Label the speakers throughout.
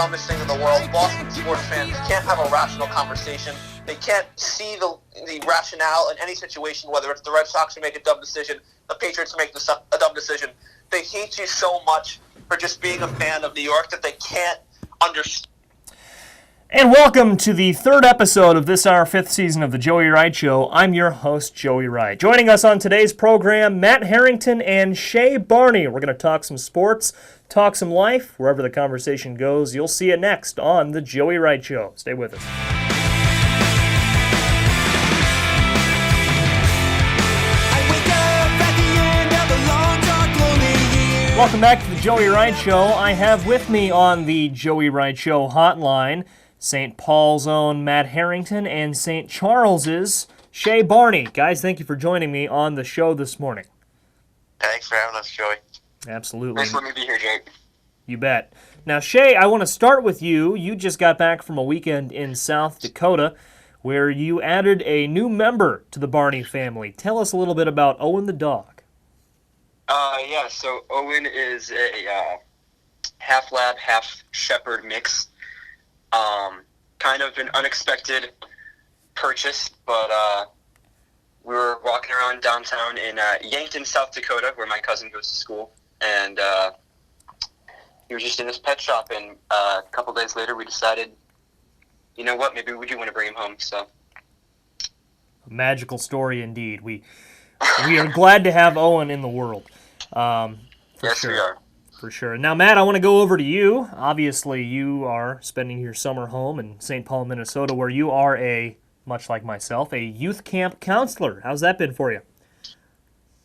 Speaker 1: dumbest thing in the world. Boston sports fans can't have a rational conversation. They can't see the rationale in any situation, whether it's the Red Sox who make a dumb decision, the Patriots who make a dumb decision. They hate you so much for just being a fan of New York that they can't understand.
Speaker 2: And welcome to the third episode of this, our fifth season of the Joey Wright Show. I'm your host, Joey Wright. Joining us on today's program, Matt Harrington and Shea Barney. We're going to talk some sports, talk some life. Wherever the conversation goes, you'll see it next on the Joey Wright Show. Stay with us. Welcome back to the Joey Wright Show. I have with me on the Joey Wright Show hotline St. Paul's own Matt Harrington and St. Charles's Shea Barney. Guys, thank you for joining me on the show this morning.
Speaker 3: Thanks for having us, Joey.
Speaker 2: Absolutely.
Speaker 1: Thanks for letting me be here, Jake.
Speaker 2: You bet. Now, Shea, I want to start with you. You just got back from a weekend in South Dakota where you added a new member to the Barney family. Tell us a little bit about Owen the dog.
Speaker 4: So Owen is a half lab, half shepherd mix. Kind of an unexpected purchase, but we were walking around downtown in Yankton, South Dakota, where my cousin goes to school, and he was just in this pet shop, and a couple days later we decided, you know what, maybe we do want to bring him home, so.
Speaker 2: A magical story indeed. We are glad to have Owen in the world.
Speaker 4: Yes,
Speaker 2: sure.
Speaker 4: we are.
Speaker 2: For sure. Now, Matt, I want to go over to you. Obviously, you are spending your summer home in St. Paul, Minnesota, where you are much like myself, a youth camp counselor. How's that been for you?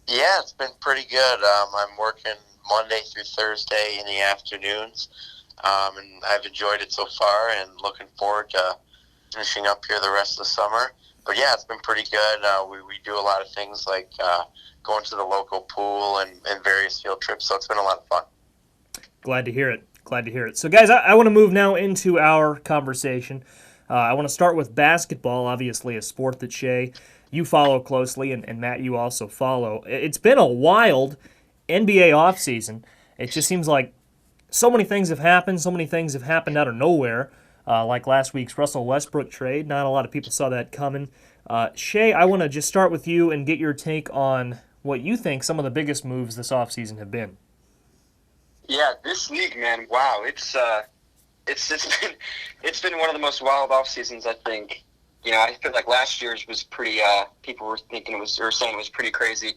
Speaker 3: Yeah, it's been pretty good. I'm working Monday through Thursday in the afternoons, and I've enjoyed it so far and looking forward to finishing up here the rest of the summer. But yeah, it's been pretty good. We do a lot of things like going to the local pool and various field trips, so it's been a lot of fun.
Speaker 2: Glad to hear it. So, guys, I want to move now into our conversation. I want to start with basketball, obviously a sport that, Shea, you follow closely, and Matt, you also follow. It's been a wild NBA offseason. It just seems like so many things have happened. So many things have happened out of nowhere, like last week's Russell Westbrook trade. Not a lot of people saw that coming. Shea, I want to just start with you and get your take on what you think some of the biggest moves this offseason have been.
Speaker 4: Yeah, this league, man, wow, it's been one of the most wild off seasons, I think. You know, I feel like last year's was pretty. People were saying it was pretty crazy,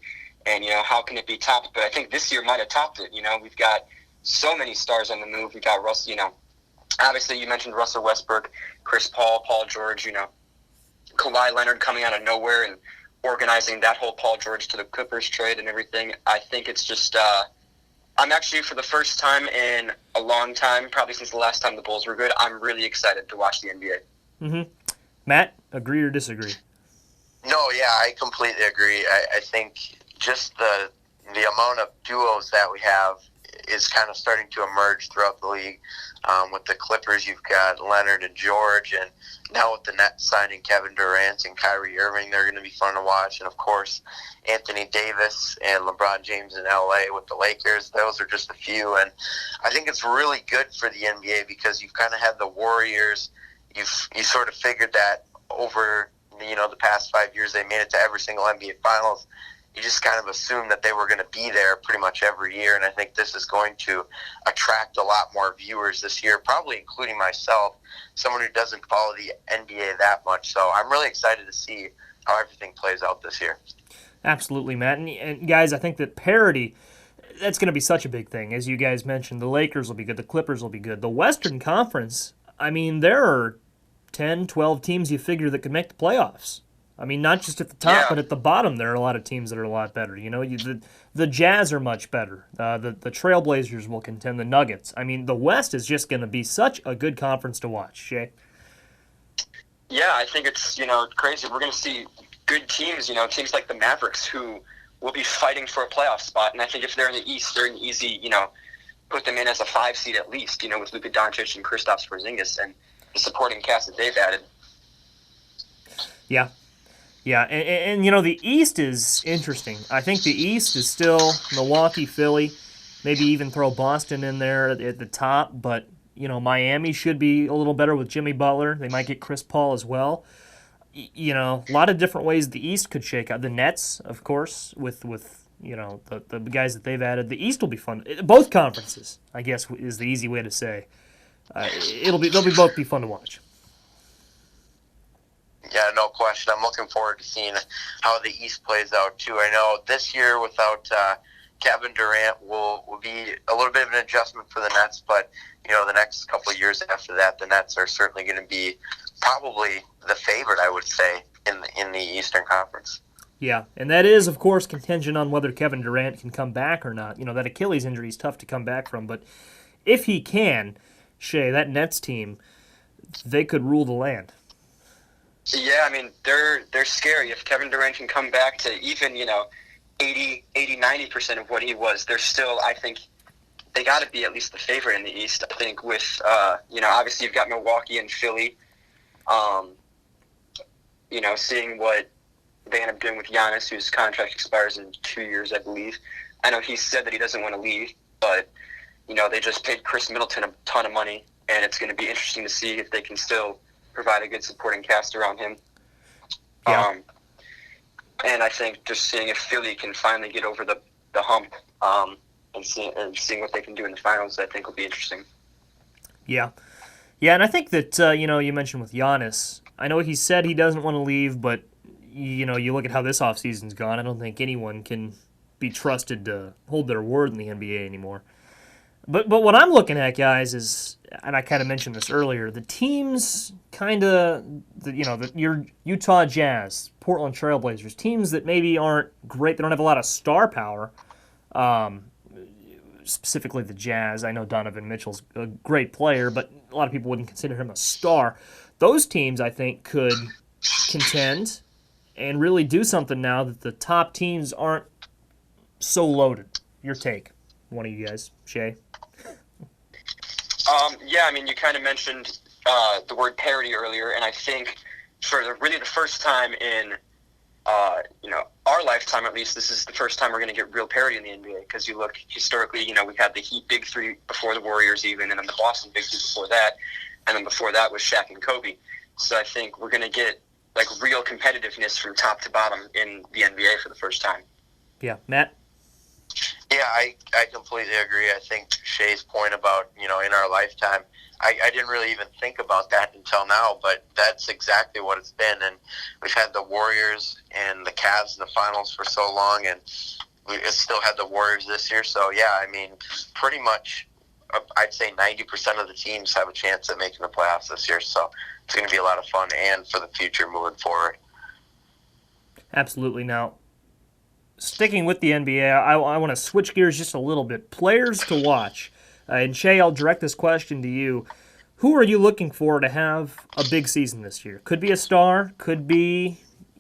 Speaker 4: and you know, how can it be topped? But I think this year might have topped it. You know, we've got so many stars on the move. We got Russell. You know, obviously you mentioned Russell Westbrook, Chris Paul, Paul George. You know, Kawhi Leonard coming out of nowhere and organizing that whole Paul George to the Clippers trade and everything. I think it's just. I'm actually, for the first time in a long time, probably since the last time the Bulls were good, I'm really excited to watch the NBA.
Speaker 2: Mm-hmm. Matt, agree or disagree?
Speaker 3: No, yeah, I completely agree. I think just the amount of duos that we have is kind of starting to emerge throughout the league. With the Clippers, you've got Leonard and George, and now with the Nets signing Kevin Durant and Kyrie Irving, they're going to be fun to watch. And, of course, Anthony Davis and LeBron James in L.A. with the Lakers. Those are just a few. And I think it's really good for the NBA because you've kind of had the Warriors. You sort of figured that over, the past 5 years they made it to every single NBA Finals. You just kind of assumed that they were going to be there pretty much every year, and I think this is going to attract a lot more viewers this year, probably including myself, someone who doesn't follow the NBA that much. So I'm really excited to see how everything plays out this year.
Speaker 2: Absolutely, Matt. And guys, I think that parity, that's going to be such a big thing. As you guys mentioned, the Lakers will be good, the Clippers will be good. The Western Conference, I mean, there are 10, 12 teams you figure that could make the playoffs. I mean, not just at the top, but at the bottom, there are a lot of teams that are a lot better. You know, the Jazz are much better. The Trailblazers will contend. The Nuggets. I mean, the West is just going to be such a good conference to watch. Shea?
Speaker 4: Yeah, I think it's, crazy. We're going to see good teams, teams like the Mavericks who will be fighting for a playoff spot. And I think if they're in the East, they're an easy, put them in as a 5 seed at least, with Luka Doncic and Kristaps Porzingis and the supporting cast that they've added.
Speaker 2: Yeah. Yeah, and the East is interesting. I think the East is still Milwaukee, Philly, maybe even throw Boston in there at the top. But, Miami should be a little better with Jimmy Butler. They might get Chris Paul as well. A lot of different ways the East could shake out. The Nets, of course, with the guys that they've added. The East will be fun. Both conferences, I guess, is the easy way to say. They'll both be fun to watch.
Speaker 3: Yeah, no question. I'm looking forward to seeing how the East plays out too. I know this year without Kevin Durant will be a little bit of an adjustment for the Nets, but the next couple of years after that, the Nets are certainly going to be probably the favorite, I would say, in the Eastern Conference.
Speaker 2: Yeah, and that is, of course, contingent on whether Kevin Durant can come back or not. That Achilles injury is tough to come back from, but if he can, Shea, that Nets team, they could rule the land.
Speaker 4: Yeah, I mean, they're scary. If Kevin Durant can come back to even, 80, 90% of what he was, they're still, I think, they got to be at least the favorite in the East. I think with, obviously you've got Milwaukee and Philly, seeing what they end up doing with Giannis, whose contract expires in 2 years, I believe. I know he said that he doesn't want to leave, but, they just paid Chris Middleton a ton of money, and it's going to be interesting to see if they can still provide a good supporting cast around him.
Speaker 2: Yeah.
Speaker 4: And I think just seeing if Philly can finally get over the hump and seeing what they can do in the finals, I think will be interesting.
Speaker 2: Yeah. Yeah, and I think that, you mentioned with Giannis, I know he said he doesn't want to leave, but, you look at how this offseason's gone, I don't think anyone can be trusted to hold their word in the NBA anymore. But what I'm looking at, guys, is, and I kind of mentioned this earlier, the teams your Utah Jazz, Portland Trailblazers, teams that maybe aren't great, they don't have a lot of star power, specifically the Jazz. I know Donovan Mitchell's a great player, but a lot of people wouldn't consider him a star. Those teams, I think, could contend and really do something now that the top teams aren't so loaded. Your take, one of you guys, Shea?
Speaker 4: Yeah, I mean, you kind of mentioned the word parity earlier, and I think for the first time in, our lifetime at least, this is the first time we're going to get real parity in the NBA, because you look historically, we had the Heat Big Three before the Warriors even, and then the Boston Big Three before that, and then before that was Shaq and Kobe. So I think we're going to get, real competitiveness from top to bottom in the NBA for the first time.
Speaker 2: Yeah. Matt?
Speaker 3: Yeah, I completely agree. I think Shea's point about, in our lifetime, I didn't really even think about that until now, but that's exactly what it's been. And we've had the Warriors and the Cavs in the finals for so long, and we still had the Warriors this year. So, yeah, I mean, pretty much I'd say 90% of the teams have a chance at making the playoffs this year. So it's going to be a lot of fun and for the future moving forward.
Speaker 2: Absolutely. Now, sticking with the NBA, I want to switch gears just a little bit. Players to watch. And Shea, I'll direct this question to you. Who are you looking for to have a big season this year? Could be a star, could be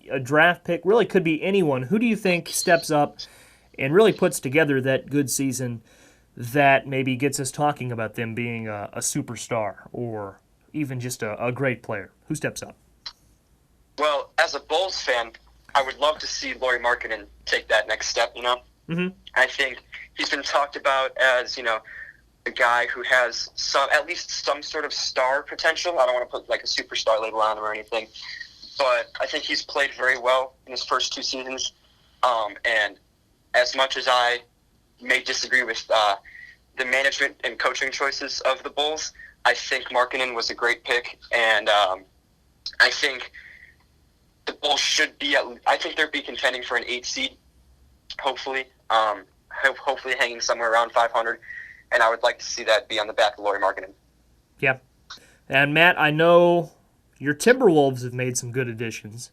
Speaker 2: a draft pick, really could be anyone. Who do you think steps up and really puts together that good season that maybe gets us talking about them being a superstar or even just a great player? Who steps up?
Speaker 4: Well, as a Bulls fan, I would love to see Lauri Markkanen take that next step,
Speaker 2: Mm-hmm.
Speaker 4: I think he's been talked about as, a guy who has at least some sort of star potential. I don't want to put a superstar label on him or anything, but I think he's played very well in his first two seasons. And as much as I may disagree with the management and coaching choices of the Bulls, I think Markkanen was a great pick, and I think the Bulls should be I think they'll be contending for an 8 seed, hopefully. Hopefully hanging somewhere around 500, and I would like to see that be on the back of Lauri Markkanen.
Speaker 2: Yeah. And Matt, I know your Timberwolves have made some good additions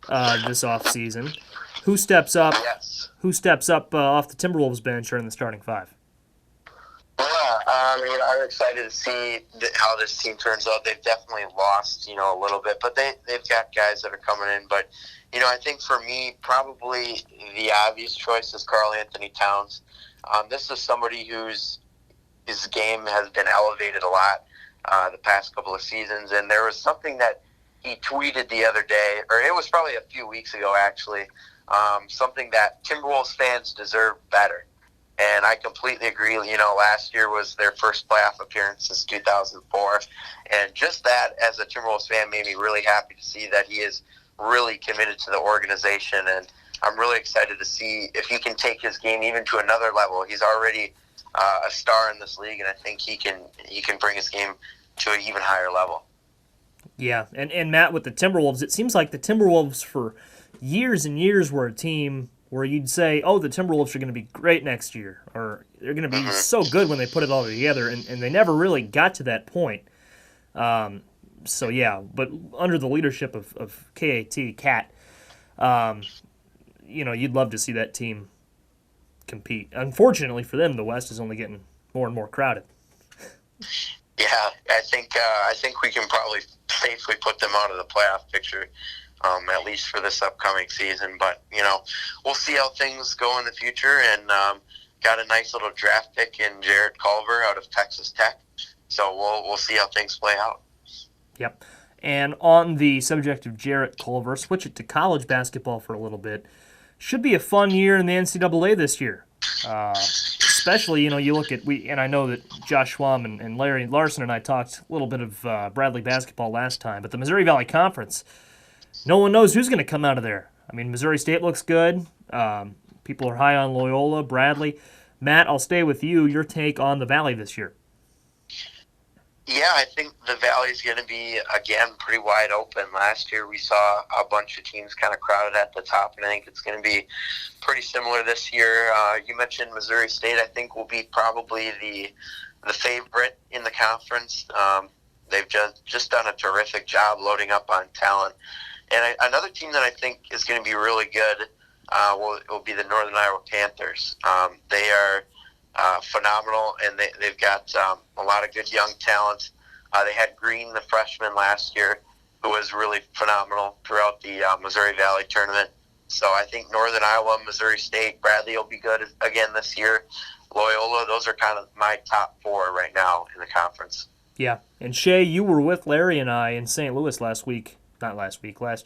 Speaker 2: this offseason. Who steps up?
Speaker 3: Yes.
Speaker 2: Who steps up off the Timberwolves bench or in the starting five?
Speaker 3: Well, I'm excited to see how this team turns out. They've definitely lost, a little bit, but they've got guys that are coming in. But, I think for me, probably the obvious choice is KarlAnthony Towns. This is somebody his game has been elevated a lot the past couple of seasons, and there was something that he tweeted the other day, or it was probably a few weeks ago actually, something that Timberwolves fans deserve better. And I completely agree. Last year was their first playoff appearance since 2004. And just that, as a Timberwolves fan, made me really happy to see that he is really committed to the organization. And I'm really excited to see if he can take his game even to another level. He's already a star in this league, and I think he can bring his game to an even higher level.
Speaker 2: Yeah, and Matt, with the Timberwolves, it seems like the Timberwolves for years and years were a team where you'd say, oh, the Timberwolves are going to be great next year, or they're going to be so good when they put it all together, and they never really got to that point. So, yeah, but under the leadership of Cat, you'd love to see that team compete. Unfortunately for them, the West is only getting more and more crowded.
Speaker 3: Yeah, I think we can probably safely put them out of the playoff picture, at least for this upcoming season. But we'll see how things go in the future. And got a nice little draft pick in Jarrett Culver out of Texas Tech, so we'll see how things play out.
Speaker 2: Yep. And on the subject of Jarrett Culver, switch it to college basketball for a little bit. Should be a fun year in the NCAA this year. Especially, you look at, and I know that Josh Schwam and Larry Larson and I talked a little bit of Bradley basketball last time, but the Missouri Valley Conference, no one knows who's going to come out of there. I mean, Missouri State looks good. People are high on Loyola, Bradley. Matt, I'll stay with you. Your take on the Valley this year.
Speaker 3: Yeah, I think the Valley's going to be, again, pretty wide open. Last year we saw a bunch of teams kind of crowded at the top, and I think it's going to be pretty similar this year. You mentioned Missouri State. I think will be probably the favorite in the conference. They've just done a terrific job loading up on talent. And another team that I think is going to be really good will be the Northern Iowa Panthers. They are phenomenal, and they've got a lot of good young talent. They had Green, the freshman, last year, who was really phenomenal throughout the Missouri Valley tournament. So I think Northern Iowa, Missouri State, Bradley will be good again this year. Loyola, those are kind of my top four right now in the conference.
Speaker 2: Yeah, and Shay, you were with Larry and I in St. Louis last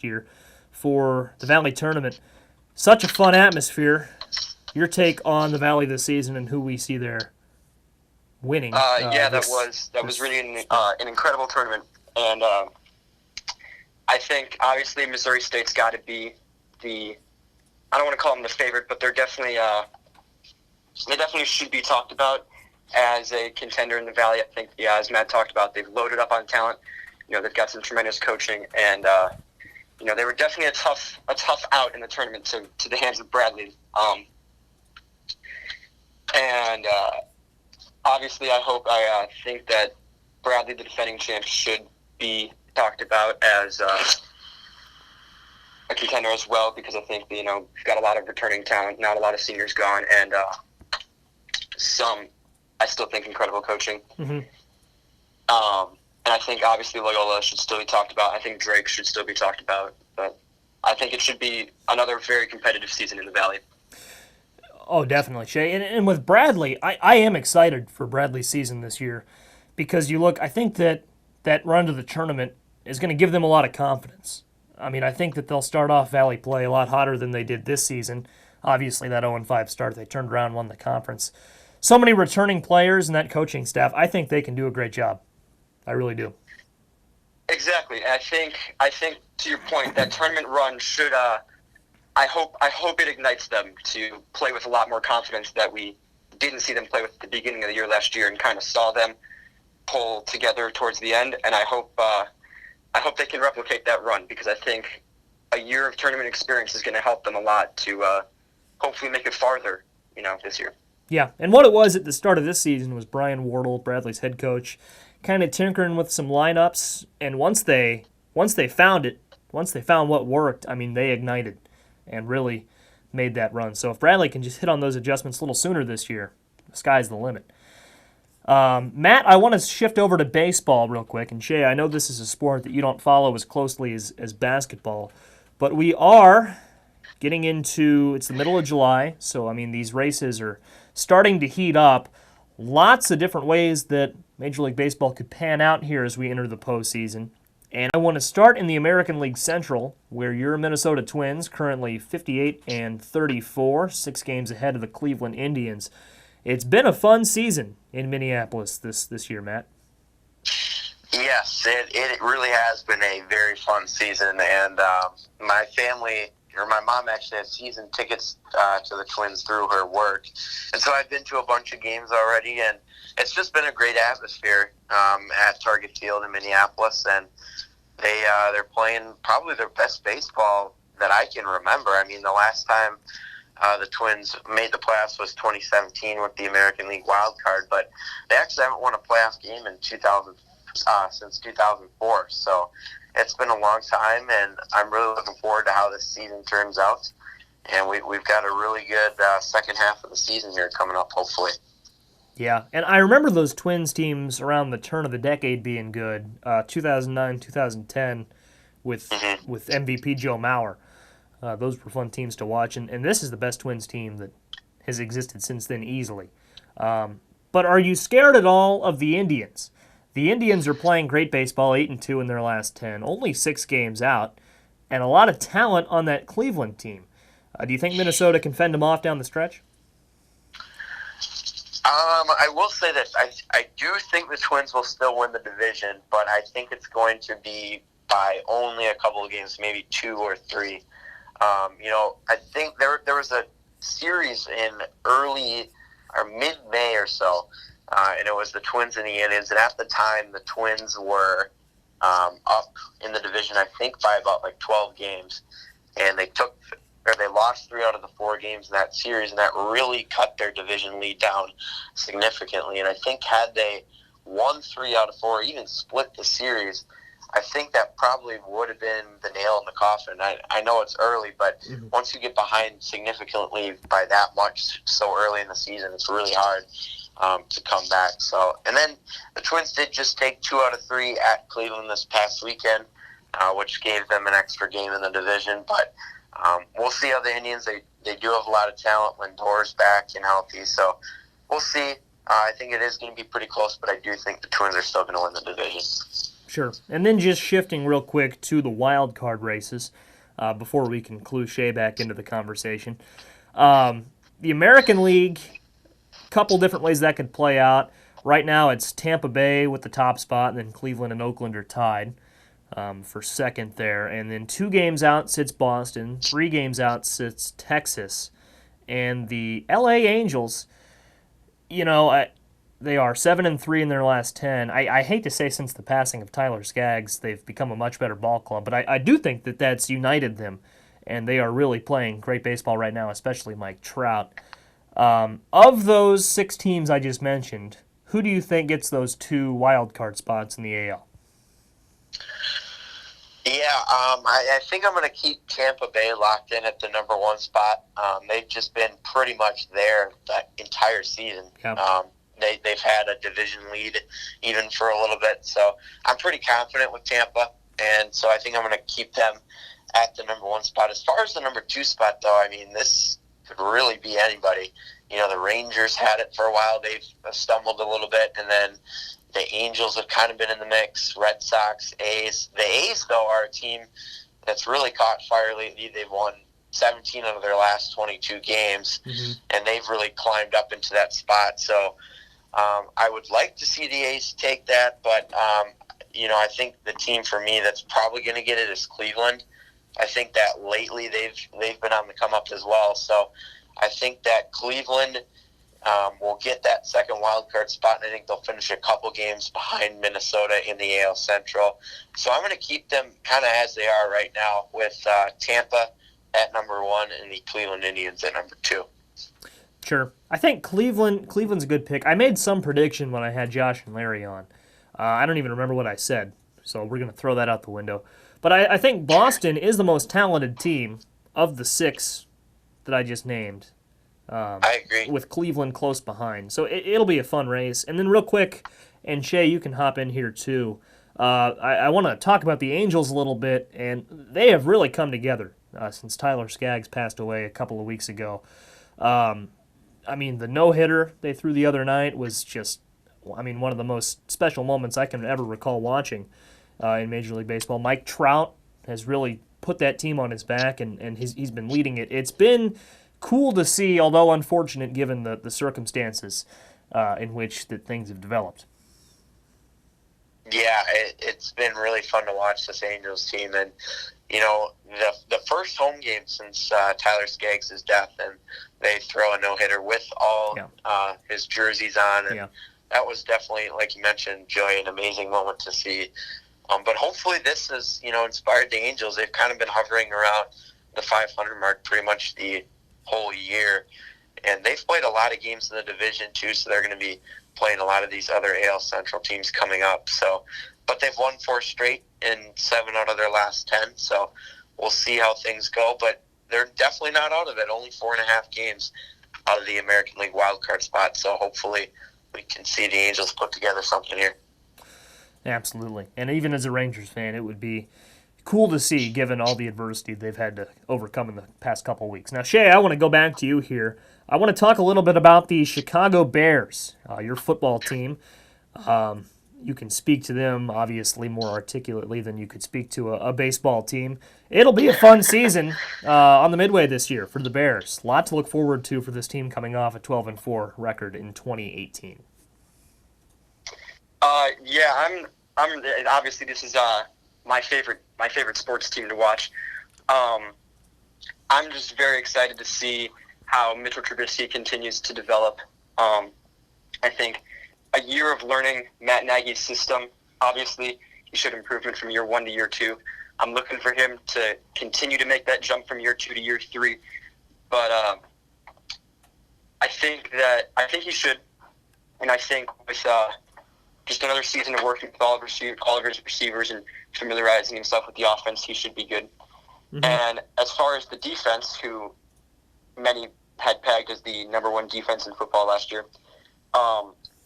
Speaker 2: year, for the Valley tournament. Such a fun atmosphere. Your take on the Valley this season and who we see there winning?
Speaker 4: That was really an incredible tournament, and I think obviously Missouri State's got to be I don't want to call them the favorite, but they definitely should be talked about as a contender in the Valley. I think, as Matt talked about, they've loaded up on talent. They've got some tremendous coaching, and they were definitely a tough out in the tournament to the hands of Bradley. And obviously, I think that Bradley, the defending champ, should be talked about as a contender as well, because I think we've got a lot of returning talent, not a lot of seniors gone, and I still think incredible coaching.
Speaker 2: Mm-hmm.
Speaker 4: And I think obviously Loyola should still be talked about. I think Drake should still be talked about, but I think it should be another very competitive season in the Valley.
Speaker 2: Oh, definitely, Shay. And with Bradley, I am excited for Bradley's season this year, because I think that run to the tournament is going to give them a lot of confidence. I mean, I think that they'll start off Valley play a lot hotter than they did this season. Obviously, that 0-5 start, they turned around and won the conference. So many returning players and that coaching staff, I think they can do a great job. I really do.
Speaker 4: Exactly. I think to your point, that tournament run should I hope it ignites them to play with a lot more confidence that we didn't see them play with at the beginning of the year last year, and kind of saw them pull together towards the end. And I hope they can replicate that run, because I think a year of tournament experience is going to help them a lot to hopefully make it farther, this year.
Speaker 2: Yeah, and what it was at the start of this season was Brian Wardle, Bradley's head coach, kind of tinkering with some lineups, and once they found what worked, I mean, they ignited and really made that run. So if Bradley can just hit on those adjustments a little sooner this year, the sky's the limit. Matt, I want to shift over to baseball real quick. And Shay, I know this is a sport that you don't follow as closely as basketball, but we are getting into, it's the middle of July, so I mean these races are starting to heat up. Lots of different ways that Major League Baseball could pan out here as we enter the postseason. And I want to start in the American League Central, where your Minnesota Twins, currently 58-34, 6 games ahead of the Cleveland Indians. It's been a fun season in Minneapolis this year, Matt.
Speaker 3: Yes, it really has been a very fun season, and my family, or my mom actually has season tickets to the Twins through her work, and so I've been to a bunch of games already, and it's just been a great atmosphere at Target Field in Minneapolis, and they're playing probably their best baseball that I can remember. I mean, the last time the Twins made the playoffs was 2017 with the American League wild card, but they actually haven't won a playoff game in since 2004. So it's been a long time, and I'm really looking forward to how this season turns out. And we've got a really good second half of the season here coming up, hopefully.
Speaker 2: Yeah, and I remember those Twins teams around the turn of the decade being good. 2009, 2010 with MVP Joe Mauer. Those were fun teams to watch, and this is the best Twins team that has existed since then easily. But are you scared at all of the Indians? The Indians are playing great baseball, 8-2 in their last 10, only 6 games out, and a lot of talent on that Cleveland team. Do you think Minnesota can fend them off down the stretch?
Speaker 3: I will say this. I do think the Twins will still win the division, but I think it's going to be by only a couple of games, maybe 2 or 3. I think there was a series in early or mid-May or so, and it was the Twins and the Indians, and at the time the Twins were up in the division, I think, by about 12 games, and they lost 3 out of the 4 games in that series, and that really cut their division lead down significantly. And I think had they won 3 out of 4, or even split the series, I think that probably would have been the nail in the coffin. I know it's early, but once you get behind significantly by that much so early in the season, it's really hard to come back. So, and then the Twins did just take 2 out of 3 at Cleveland this past weekend, which gave them an extra game in the division. But we'll see how the Indians, they do have a lot of talent when Doer's back and healthy. So we'll see. I think it is going to be pretty close, but I do think the Twins are still going to win the division.
Speaker 2: Sure. And then just shifting real quick to the wild card races before we can clue Shea back into the conversation. The American League, a couple different ways that could play out. Right now it's Tampa Bay with the top spot, and then Cleveland and Oakland are tied for second there. And then 2 games out sits Boston, 3 games out sits Texas. And the LA Angels, they are 7-3 in their last 10. I hate to say since the passing of Tyler Skaggs, they've become a much better ball club, but I do think that that's united them, and they are really playing great baseball right now, especially Mike Trout. Of those 6 teams I just mentioned, who do you think gets those 2 wild card spots in the AL?
Speaker 3: Yeah, I think I'm going to keep Tampa Bay locked in at the number 1 spot. They've just been pretty much there that entire season.
Speaker 2: Yep.
Speaker 3: They've had a division lead even for a little bit. So I'm pretty confident with Tampa, and so I think I'm going to keep them at the number 1 spot. As far as the number 2 spot, though, I mean, this could really be anybody. The Rangers had it for a while. They've stumbled a little bit, and then the Angels have kind of been in the mix. Red Sox, A's. The A's, though, are a team that's really caught fire lately. They've won 17 out of their last 22 games, and they've really climbed up into that spot. So I would like to see the A's take that, but I think the team for me that's probably going to get it is Cleveland. I think that lately they've been on the come up as well. So I think that Cleveland will get that second wild card spot, and I think they'll finish a couple games behind Minnesota in the AL Central. So I'm going to keep them kind of as they are right now, with Tampa at number 1 and the Cleveland Indians at number 2.
Speaker 2: Sure. I think Cleveland's a good pick. I made some prediction when I had Josh and Larry on. I don't even remember what I said, so we're going to throw that out the window. But I think Boston is the most talented team of the 6 that I just named.
Speaker 3: I agree.
Speaker 2: With Cleveland close behind. So it'll be a fun race. And then real quick, and Shea, you can hop in here too. I want to talk about the Angels a little bit, and they have really come together since Tyler Skaggs passed away a couple of weeks ago. The no-hitter they threw the other night was just, one of the most special moments I can ever recall watching in Major League Baseball. Mike Trout has really put that team on his back, and he's been leading it. It's been cool to see, although unfortunate given the circumstances in which that things have developed.
Speaker 3: Yeah, it's been really fun to watch this Angels team, and the first home game since Tyler Skaggs' death, and they throw a no-hitter with all his jerseys on, and that was definitely, like you mentioned, Joey, an amazing moment to see. But hopefully this has, inspired the Angels. They've kind of been hovering around the 500 mark pretty much the whole year, and they've played a lot of games in the division too, so they're going to be playing a lot of these other AL Central teams coming up. So, but they've won 4 straight in 7 out of their last 10, so we'll see how things go. But they're definitely not out of it. Only 4.5 games out of the American League wildcard spot, so hopefully we can see the Angels put together something here.
Speaker 2: Absolutely. And even as a Rangers fan, it would be cool to see, given all the adversity they've had to overcome in the past couple weeks. Now, Shay, I want to go back to you here. I want to talk a little bit about the Chicago Bears, your football team. You can speak to them, obviously, more articulately than you could speak to a baseball team. It'll be a fun season on the Midway this year for the Bears. A lot to look forward to for this team coming off a 12-4 record in 2018.
Speaker 4: I'm obviously this is my favorite sports team to watch. I'm just very excited to see how Mitchell Trubisky continues to develop. I think a year of learning Matt Nagy's system, obviously he showed improvement from year 1 to year 2. I'm looking for him to continue to make that jump from year 2 to year 3. But I think he should, and I think with just another season of working with all of his receivers and familiarizing himself with the offense, he should be good. Mm-hmm. And as far as the defense, who many had pegged as the number 1 defense in football last year,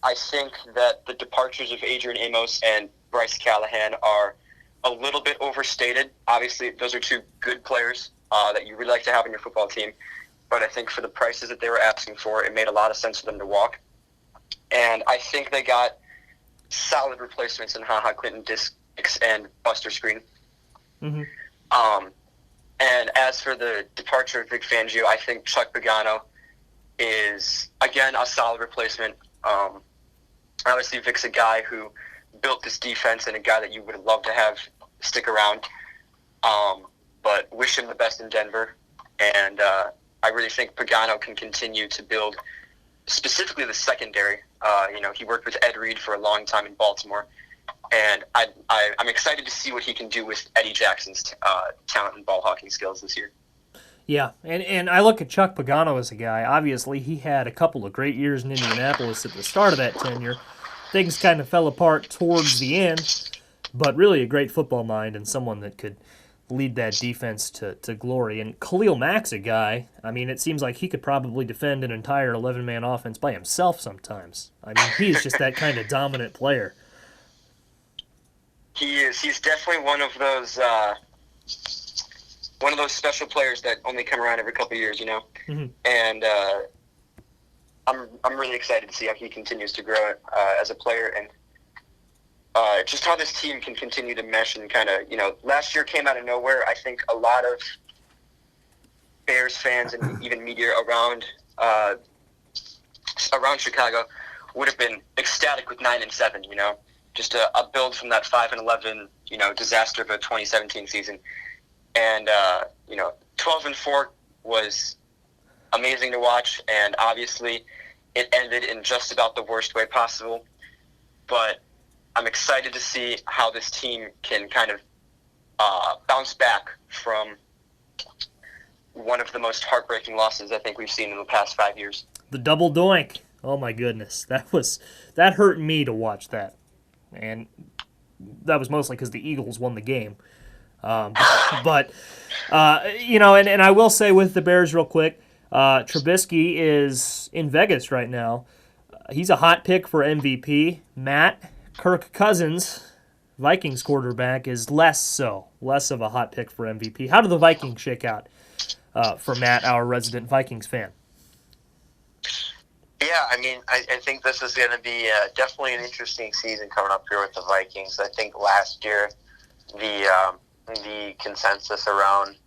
Speaker 4: I think that the departures of Adrian Amos and Bryce Callahan are a little bit overstated. Obviously, those are 2 good players that you really like to have on your football team. But I think for the prices that they were asking for, it made a lot of sense for them to walk. And I think they got solid replacements in HaHa Clinton, Dix, and Buster Screen. Mm-hmm. And as for the departure of Vic Fangio, I think Chuck Pagano is, again, a solid replacement. Obviously, Vic's a guy who built this defense and a guy that you would love to have stick around. But wish him the best in Denver. And I really think Pagano can continue to build specifically the secondary. He worked with Ed Reed for a long time in Baltimore. And I'm excited to see what he can do with Eddie Jackson's talent and ball hawking skills this year.
Speaker 2: Yeah, and I look at Chuck Pagano as a guy. Obviously, he had a couple of great years in Indianapolis at the start of that tenure. Things kind of fell apart towards the end, but really a great football mind and someone that could lead that defense to glory. And Khalil Mack's a guy, I mean, it seems like he could probably defend an entire 11-man offense by himself sometimes. I mean, he's just that kind of dominant player.
Speaker 4: He is. He's definitely one of those special players that only come around every couple of years, Mm-hmm. And I'm really excited to see how he continues to grow as a player, and just how this team can continue to mesh and kind of, last year came out of nowhere. I think a lot of Bears fans and even media around Chicago would have been ecstatic with 9-7, just a build from that 5-11, disaster of a 2017 season. And, 12-4 was amazing to watch, and obviously it ended in just about the worst way possible. But I'm excited to see how this team can kind of bounce back from one of the most heartbreaking losses I think we've seen in the past 5 years.
Speaker 2: The double doink. Oh, my goodness. That hurt me to watch that. And that was mostly because the Eagles won the game. And I will say with the Bears real quick, Trubisky is in Vegas right now. He's a hot pick for MVP. Kirk Cousins, Vikings quarterback, is less of a hot pick for MVP. How do the Vikings shake out for Matt, our resident Vikings fan?
Speaker 3: Yeah, I mean, I think this is going to be definitely an interesting season coming up here with the Vikings. I think last year the consensus around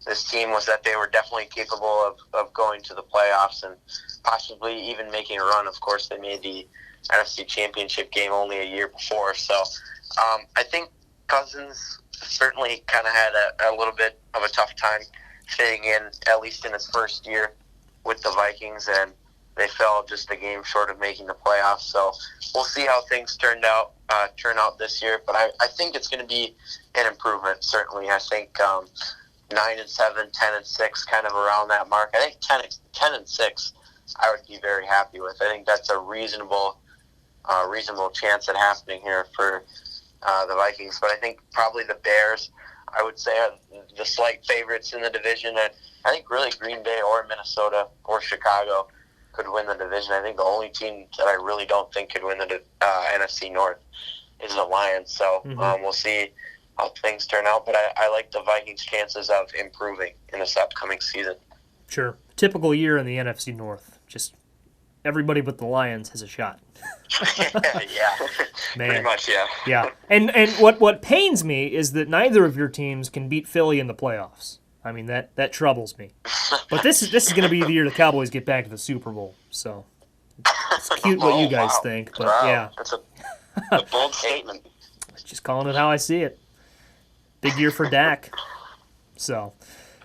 Speaker 3: this team was that they were definitely capable of going to the playoffs and possibly even making a run. Of course, they made the NFC Championship game only a year before. So I think Cousins certainly kind of had a little bit of a tough time fitting in, at least in his first year with the Vikings, and they fell just a game short of making the playoffs. So we'll see how things turn out this year. But I think it's going to be an improvement, certainly. I think 9-7, 10-6, kind of around that mark. I think 10-6 I would be very happy with. I think that's a reasonable chance at happening here for the Vikings. But I think probably the Bears, I would say, are the slight favorites in the division. And I think really Green Bay or Minnesota or Chicago could win the division. I think the only team that I really don't think could win the NFC North is the Lions. So we'll see how things turn out. But I like the Vikings' chances of improving in this upcoming season.
Speaker 2: Sure. Typical year in the NFC North. Just everybody but the Lions has a shot.
Speaker 3: Yeah.
Speaker 2: Man.
Speaker 4: Pretty much, yeah.
Speaker 2: Yeah. And what pains me is that neither of your teams can beat Philly in the playoffs. I mean, that troubles me. But this is going to be the year the Cowboys get back to the Super Bowl. So it's cute what you guys think, but yeah.
Speaker 4: That's a bold statement.
Speaker 2: Just calling it how I see it. Big year for Dak. So,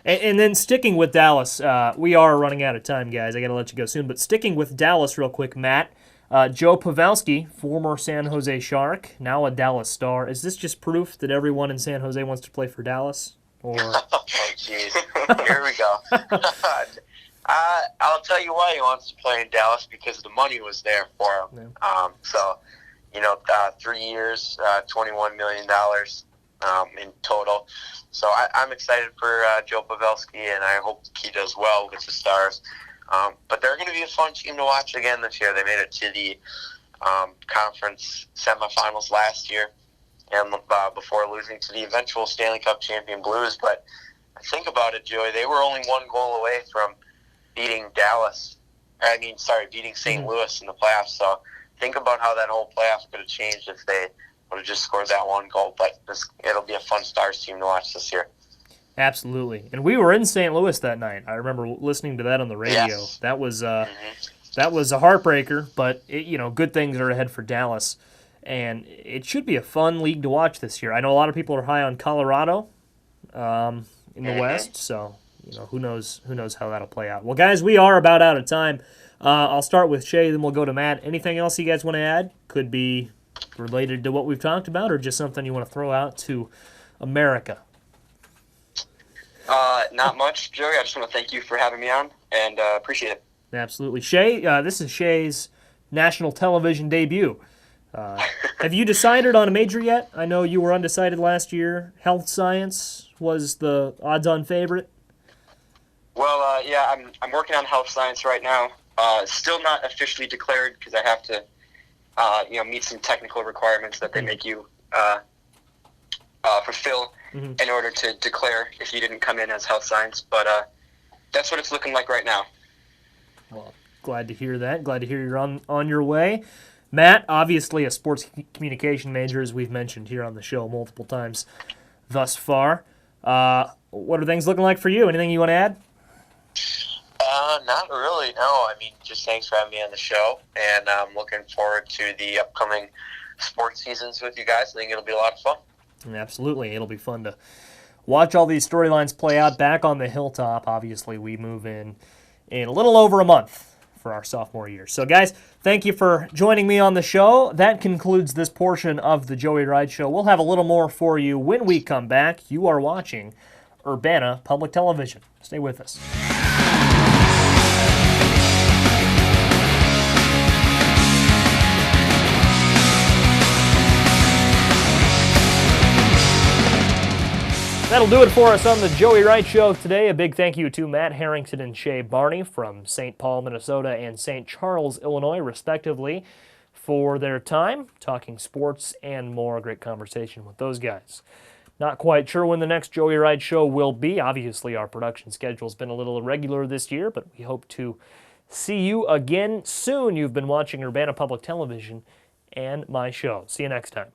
Speaker 2: and then sticking with Dallas, we are running out of time, guys. I got to let you go soon. But sticking with Dallas real quick, Matt, Joe Pavelski, former San Jose Shark, now a Dallas Star. Is this just proof that everyone in San Jose wants to play for Dallas? Or
Speaker 3: oh, jeez. Here we go. I'll tell you why he wants to play in Dallas, because the money was there for him.
Speaker 2: Yeah.
Speaker 3: So, 3 years, $21 million in total. So I'm excited for Joe Pavelski, and I hope he does well with the Stars. But they're going to be a fun team to watch again this year. They made it to the conference semifinals last year, and before losing to the eventual Stanley Cup champion Blues. But think about it, Joey. They were only one goal away from beating beating St. Louis in the playoffs. So think about how that whole playoff could have changed if they would have just scored that one goal. But it'll be a fun Stars team to watch this year.
Speaker 2: Absolutely. And we were in St. Louis that night. I remember listening to that on the radio.
Speaker 3: Yes.
Speaker 2: That was a heartbreaker, but good things are ahead for Dallas. And it should be a fun league to watch this year. I know a lot of people are high on Colorado in the West, so who knows how that'll play out. Well, guys, we are about out of time. I'll start with Shay, then we'll go to Matt. Anything else you guys want to add? Could be related to what we've talked about, or just something you want to throw out to America?
Speaker 4: Not much, Joey. I just want to thank you for having me on, and appreciate it.
Speaker 2: Absolutely. Shay, this is Shay's national television debut. Have you decided on a major yet? I know you were undecided last year. Health science was the odds-on favorite.
Speaker 4: Well, yeah, I'm working on health science right now. Still not officially declared because I have to, meet some technical requirements that they make you fulfill in order to declare if you didn't come in as health science. But that's what it's looking like right now.
Speaker 2: Well, glad to hear that. Glad to hear you're on your way. Matt, obviously a sports communication major, as we've mentioned here on the show multiple times thus far. What are things looking like for you? Anything you want to add?
Speaker 3: Not really, no. I mean, just thanks for having me on the show, and I'm looking forward to the upcoming sports seasons with you guys. I think it'll be a lot of fun.
Speaker 2: Absolutely. It'll be fun to watch all these storylines play out back on the hilltop. Obviously, we move in a little over a month for our sophomore year. So, guys, thank you for joining me on the show. That concludes this portion of the Joey Wright Show. We'll have a little more for you when we come back. You are watching Urbana Public Television. Stay with us. That'll do it for us on the Joey Wright Show today. A big thank you to Matt Harrington and Shay Barney from St. Paul, Minnesota and St. Charles, Illinois, respectively, for their time talking sports and more. Great conversation with those guys. Not quite sure when the next Joey Wright Show will be. Obviously, our production schedule's been a little irregular this year, but we hope to see you again soon. You've been watching Urbana Public Television and my show. See you next time.